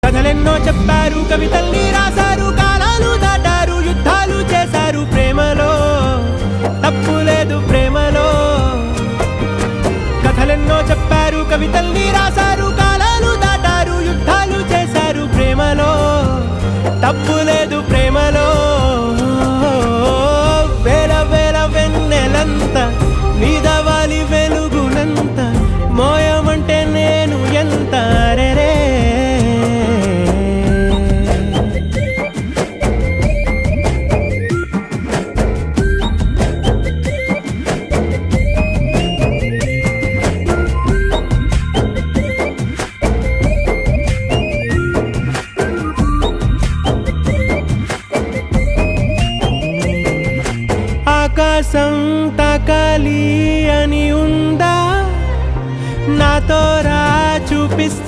కథలెన్నో చెప్పారు, కవితల్ని రాశారు, కాలాలు దాటారు, యుద్ధాలు చేశారు. ప్రేమలో తప్పు లేదు, ప్రేమలో. కథలెన్నో చెప్పారు, కవితల్ని రాశారు, కాలాలు దాటారు, యుద్ధాలు చేశారు. ప్రేమలో తప్పు లేదు, ప్రేమలో. వేల వేల వెన్నెలంత నీదవాలి వెలుగునంత, మోయమంటే నేను ఎంత రే. ఆకాశం తాకాలి అని ఉందా, నాతో రా చూపిస్తా.